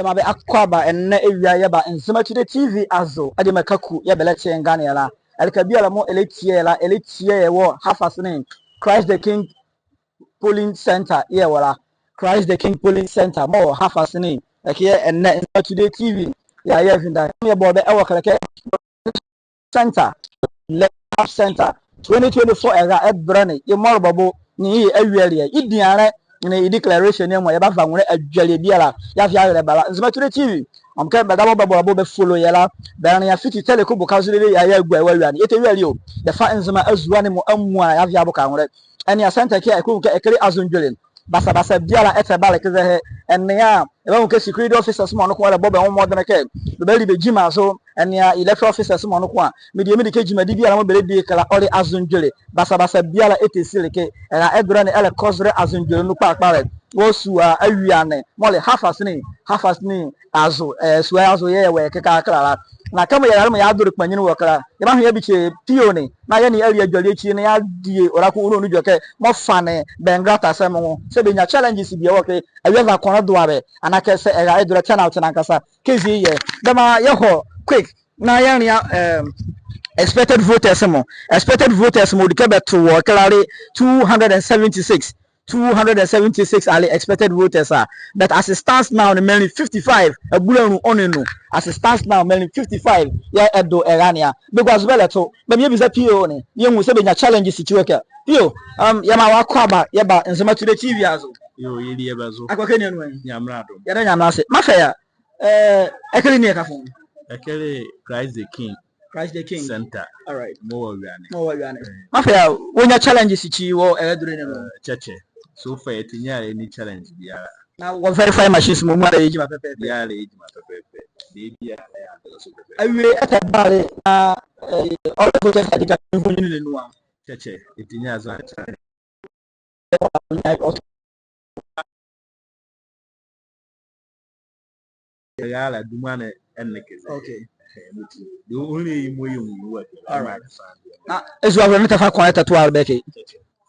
ma be akwaba enne ewia ye ba nsema to the TV azo ade makaku ye beleche ngane la elkabia la mo eletie ye wo half Assini Christ the King polling center ye wala Christ the King polling center mo half Assini eke enne nsema to the TV ya ye vinda ye bo be e wo keke center lab center 2024 era ebrane ye mo babo ni ewiere idiare ni declaration e mo ye ba fa nwere adwale biara ya fi agere bala nsema to the TV am kan bada bo be follow yela bana ya fiti teleco bo kazo le ya agua wa ni ete wiare o the fa nsema azuwa ne mo amu a ya fi aboka nwere ani ya center ke ekuru ke ekere azonjole basa biara ete bala ke ze enne ya e ba ke security officers mo no ko wala bo be mo modern ke be be jima so enne ya electoral officers mo no ko a me de ke jima di biara mo be di kala ori azonjole basa biara ete sileke era edura ne ele kozre azonjole no pa wo suwa awiane mo le half Assini azo suwa azo ye we ke ka kala na kama ya mo ya duru kpanyini wo kala ya ma hwe bi che pio ni na ye ni area adwale chi na ya die orako unu nu joke mo fane bengrata se mo se be nya challenges bi wo ke awiza kono do abe anaka se era edura turn out na nkasa kezi ye dama ye ho quick na ya ni expected voters mo dike beto wo klare 276 are expected voters are but as it stands now the mainly 55 abulanu onenu as it stands now mainly 55 ya edo erania because beleto be me bisa pio ni ye hu se be nya challenge situation pio ya ma wa kwaba ya ba nsema to the TV azo yo ye die bazo akwake ni anu nyamrado ya na nyamra se mafa ya ekele ni ekafo ekele Christ the King center all right mo wa wiane mafa ya wonya challenge sichi wo edure ne no cheche so far etinyare ni challenge biara na wo verify machines mo ma da yeji ma pepe biara yeji ma pepe de biara ya so pepe awie atabale na all the voters that can info ni le nuwa cheche etinyare so challenge yala dumane ennekeze okay the only you work all right na ezu abro ntafa kwa tatu albeke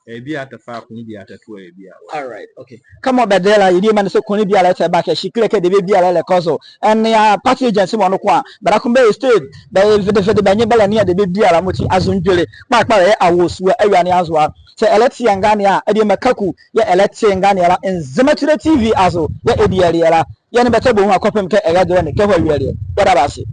ebi atafa kun bi atatu ebi all right okay come on bedela yidi man so koni bi ala ta back she kleke de bi ala le koso en ya party agency mo no kwa barakumbe state be fede banye bala ni de bi ala moti azunjele pa e awosu awani azwa se elect yangane a ede makaku ya elect yangane ala enzematire TV azo ya edi ala ya ne beta bo hu akopem ke ega do ne ke hwa wiare ya da ba se